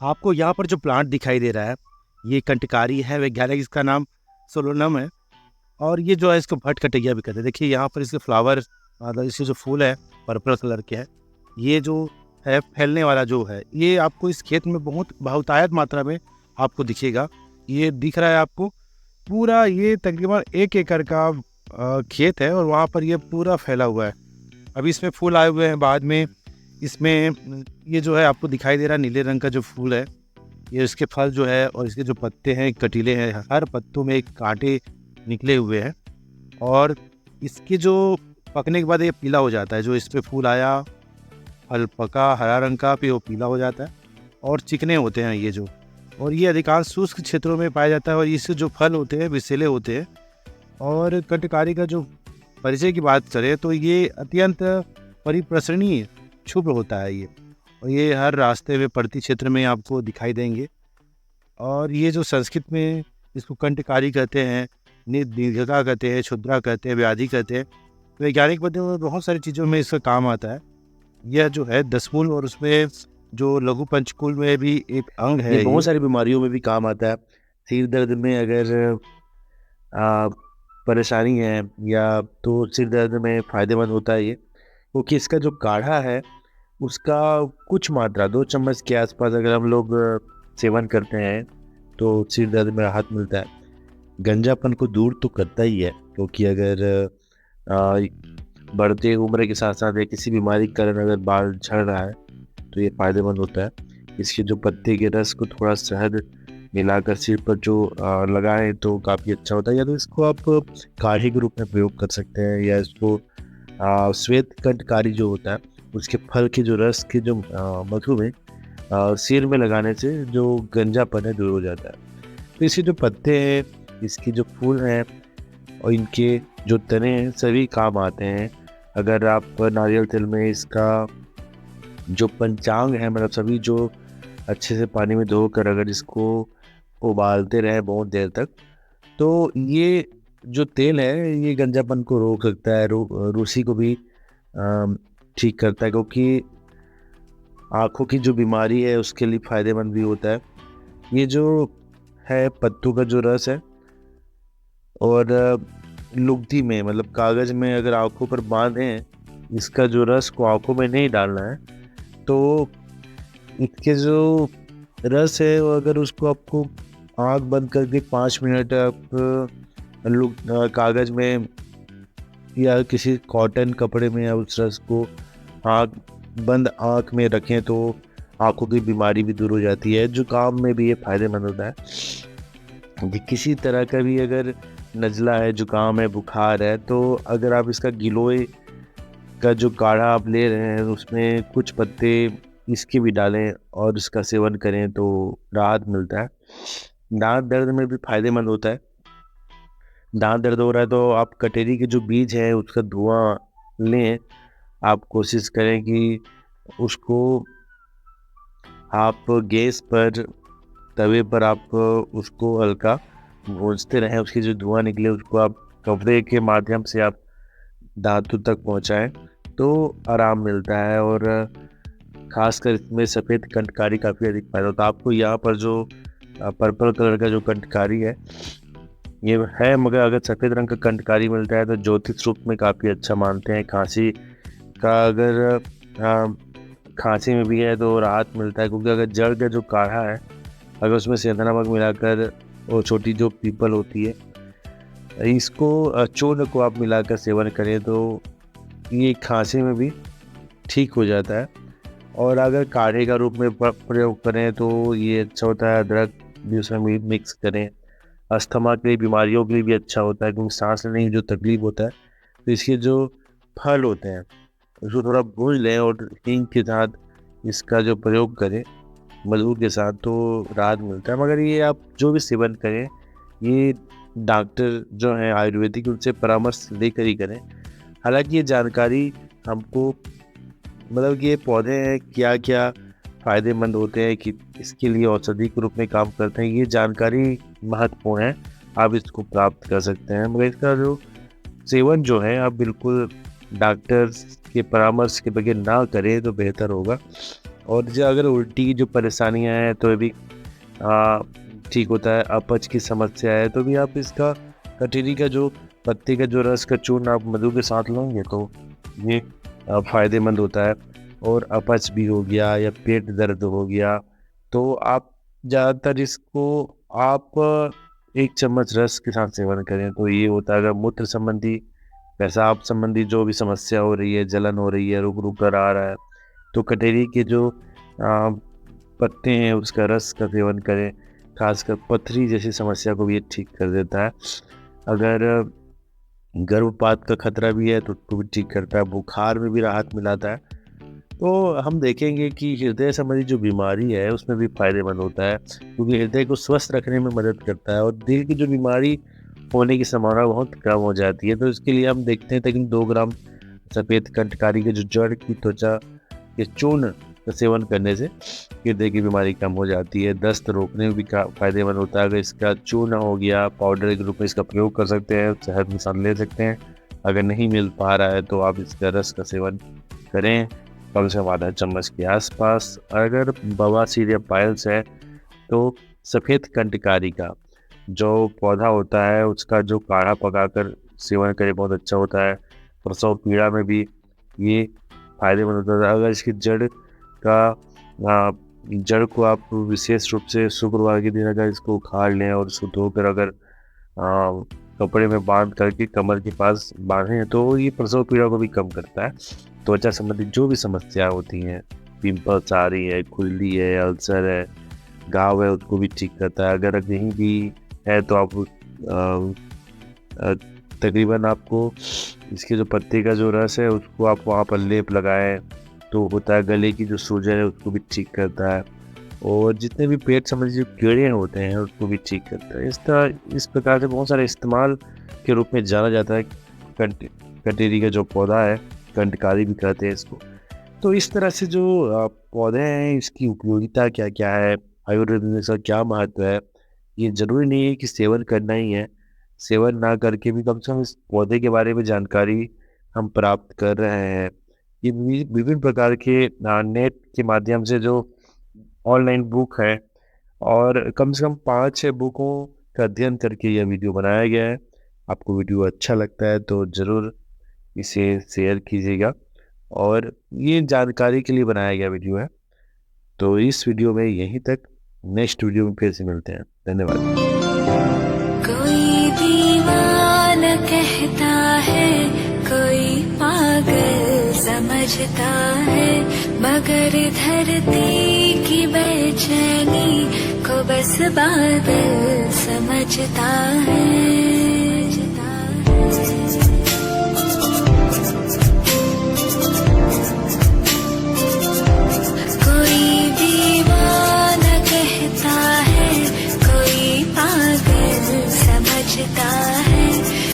आपको यहाँ पर जो प्लांट दिखाई दे रहा है, ये कंटकारी है। वैज्ञानिक इसका नाम सोलोनम है। और ये जो है इसको भटकटैया भी कहते हैं। देखिए यहाँ पर इसके फ्लावर, मतलब इसके जो फूल है पर्पल कलर के है। ये जो है फैलने वाला जो है, ये आपको इस खेत में बहुत बहुतायत मात्रा में आपको दिखेगा। ये दिख रहा है आपको पूरा, ये तकरीबन 1 एकड़ का खेत है और वहाँ पर ये पूरा फैला हुआ है। अभी इसमें फूल आए हुए हैं। बाद में इसमें ये जो है आपको दिखाई दे रहा है नीले रंग का जो फूल है, ये इसके फल जो है और इसके जो पत्ते हैं कटीले हैं। हर पत्तों में एक कांटे निकले हुए हैं और इसके जो पकने के बाद ये पीला हो जाता है। जो इस पे फूल आया, फल पका हरा रंग का, फिर वो पीला हो जाता है और चिकने होते हैं ये जो। और ये अधिकांश शुष्क क्षेत्रों में पाया जाता है और इससे जो फल होते हैं विषैले होते हैं। और कंटकारी का जो परिचय की बात करें तो ये अत्यंत परिप्रसरणीय शुभ्र होता है ये। और ये हर रास्ते में पड़ती क्षेत्र में आपको दिखाई देंगे। और ये जो संस्कृत में इसको कंटकारी कहते हैं, दीर्घिका कहते हैं, क्षुद्रा कहते हैं, व्याधि कहते हैं। वैज्ञानिक पद्धति में बहुत सारी चीज़ों में इसका काम आता है। यह जो है दसमूल और उसमें जो लघु पंचकूल में भी एक अंग ये है। बहुत सारी बीमारियों में भी काम आता है। सिर दर्द में अगर आ, परेशानी है या तो सिर दर्द में फ़ायदेमंद होता है ये, क्योंकि इसका जो काढ़ा है उसका कुछ मात्रा 2 चम्मच के आसपास अगर हम लोग सेवन करते हैं तो सिर दर्द में राहत मिलता है। गंजापन को दूर तो करता ही है, क्योंकि अगर आ, बढ़ते उम्र के साथ साथ या किसी बीमारी के कारण अगर बाल झड़ रहा है तो ये फ़ायदेमंद होता है। इसके जो पत्ते के रस को थोड़ा शहद मिलाकर सिर पर जो लगाएं तो काफ़ी अच्छा होता है। या तो इसको आप काढ़े के रूप में प्रयोग कर सकते हैं, या इसको श्वेत कंठकारी जो होता है उसके फल के जो रस के जो मधु में सिर में लगाने से जो गंजापन है दूर हो जाता है। तो इसके जो पत्ते हैं, इसके जो फूल हैं और इनके जो तने हैं सभी काम आते हैं। अगर आप नारियल तेल में इसका जो पंचांग है, मतलब सभी जो अच्छे से पानी में धोकर अगर इसको उबालते रहे बहुत देर तक, तो ये जो तेल है ये गंजापन को रोक सकता है, रूसी को भी ठीक करता है, क्योंकि आँखों की जो बीमारी है उसके लिए फ़ायदेमंद भी होता है। ये जो है पत्तों का जो रस है, और लुगदी में मतलब कागज़ में अगर आँखों पर बांधें, इसका जो रस को आँखों में नहीं डालना है, तो इसके जो रस है वो अगर उसको आपको आँख बंद करके 5 मिनट आप कागज़ में या किसी कॉटन कपड़े में या उस रस को बंद आँख में रखें तो आँखों की बीमारी भी दूर हो जाती है। जुकाम में भी ये फ़ायदेमंद होता है। किसी तरह का भी अगर नज़ला है, जुकाम है, बुखार है, तो अगर आप इसका गिलोय का जो काढ़ा आप ले रहे हैं उसमें कुछ पत्ते इसके भी डालें और इसका सेवन करें तो राहत मिलता है। दांत दर्द में भी फ़ायदेमंद होता है। दांत दर्द हो रहा है तो आप कटेरी के जो बीज है उसका धुआं लें। आप कोशिश करें कि उसको आप गैस पर, तवे पर आप उसको हल्का भूंजते रहें। उसकी जो धुआं निकले उसको आप कपड़े के माध्यम से आप दांतों तक पहुंचाएं तो आराम मिलता है। और खासकर इसमें सफ़ेद कंठकारी काफ़ी अधिक फायदा होता है। आपको यहाँ पर जो पर्पल कलर का जो कंठकारी है ये है, मगर अगर सफ़ेद रंग का कंठकारी मिलता है तो ज्योतिष रूप में काफ़ी अच्छा मानते हैं। खांसी का अगर खांसी में भी है तो राहत मिलता है, क्योंकि अगर जड़ का जो काढ़ा है अगर उसमें सेंधा नमक मिलाकर, वो छोटी जो पीपल होती है इसको चूर्ण को आप मिलाकर सेवन करें तो ये खांसी में भी ठीक हो जाता है। और अगर काढ़े का रूप में प्रयोग करें तो ये अच्छा होता है। अदरक भी उसमें मिक्स करें, अस्थमा के बीमारियों के लिए भी अच्छा होता है, क्योंकि सांस लेने की जो तकलीफ होता है तो इसके जो फल होते हैं उसको थोड़ा भून लें और हींग के साथ इसका जो प्रयोग करें मधु के साथ तो राहत मिलता है। मगर ये आप जो भी सेवन करें ये डॉक्टर जो हैं आयुर्वेदिक उनसे परामर्श लेकर ही करें। हालांकि ये जानकारी हमको, मतलब कि ये पौधे हैं क्या क्या फ़ायदेमंद होते हैं, कि इसके लिए औषधि के रूप में काम करते हैं, ये जानकारी महत्वपूर्ण है। आप इसको प्राप्त कर सकते हैं, मगर इसका जो सेवन जो है आप बिल्कुल डॉक्टर के परामर्श के बगैर ना करें तो बेहतर होगा। और जो अगर उल्टी की जो परेशानियां हैं तो ये भी ठीक होता है। अपच की समस्या है तो भी आप इसका कटहरी का जो पत्ते का जो रस का चूर्ण आप मधु के साथ लेंगे तो ये फ़ायदेमंद होता है। और अपच भी हो गया या पेट दर्द हो गया तो आप ज़्यादातर इसको आप 1 चम्मच रस के साथ सेवन करें तो ये होता है। अगर मूत्र संबंधी, पेशाब संबंधी जो भी समस्या हो रही है, जलन हो रही है, रुक रुक कर आ रहा है, तो कटहरी के जो पत्ते हैं उसका रस का सेवन करें। खासकर पथरी जैसी समस्या को भी ये ठीक कर देता है। अगर गर्भपात का खतरा भी है तो उसको भी ठीक करता है, बुखार में भी राहत मिलाता है। तो हम देखेंगे कि हृदय संबंधी जो बीमारी है उसमें भी फायदेमंद होता है, क्योंकि हृदय को स्वस्थ रखने में मदद करता है और दिल की जो बीमारी होने की संभावना बहुत कम हो जाती है। तो इसके लिए हम देखते हैं तकरीबन 2 ग्राम सफ़ेद कंटकारी के जो जड़ की त्वचा के चूर्ण का सेवन करने से हृदय की बीमारी कम हो जाती है। दस्त रोकने में भी फायदेमंद होता है। अगर इसका चूर्ण हो गया, पाउडर के रूप में इसका प्रयोग कर सकते हैं, शहद के साथ ले सकते हैं। अगर नहीं मिल पा रहा है तो आप इसका रस का सेवन करें कम से कम आधा चम्मच के आसपास। अगर बवासीर या पाइल्स है तो सफ़ेद कंटकारी का जो पौधा होता है उसका जो काढ़ा पकाकर सेवन करें, बहुत अच्छा होता है। प्रसव पीड़ा में भी ये फायदेमंद होता है। अगर इसकी जड़ को आप विशेष रूप से शुक्रवार के दिन अगर इसको उखाड़ लें और उसको धोकर अगर कपड़े में बांध करके कमर के पास बांधें तो ये प्रसव पीड़ा को भी कम करता है। त्वचा संबंधी जो भी समस्या होती हैं, पिंपल्स आ रही है, खुजली है, अल्सर है, घाव है, उसको भी ठीक करता है। अगर कहीं भी है तो आप तकरीबन आपको इसके जो पत्ते का जो रस है उसको आप वहाँ पर लेप लगाएं तो होता है। गले की जो सूजन है उसको भी ठीक करता है और जितने भी पेट संबंधी जो कीड़े होते हैं उसको भी ठीक करता है। इस प्रकार से बहुत सारे इस्तेमाल के रूप में जाना जाता है कटहरी का जो पौधा है, कंटकारी भी कहते हैं इसको। तो इस तरह से जो पौधे हैं इसकी उपयोगिता क्या क्या है, आयुर्वेद में इसका क्या महत्व है, ये ज़रूरी नहीं है कि सेवन करना ही है। सेवन ना करके भी कम से कम इस पौधे के बारे में जानकारी हम प्राप्त कर रहे हैं। ये विभिन्न प्रकार के नेट के माध्यम से जो ऑनलाइन बुक है और कम से कम 5-6 बुकों का अध्ययन करके यह वीडियो बनाया गया है। आपको वीडियो अच्छा लगता है तो ज़रूर इसे शेयर कीजिएगा और ये जानकारी के लिए बनाया गया वीडियो है। तो इस वीडियो में यहीं तक, नेक्स्ट वीडियो में फिर से मिलते हैं। धन्यवाद। कोई दीवाना कहता है, कोई पागल समझता है, मगर धरती की बेचैनी को बस बादल समझता है।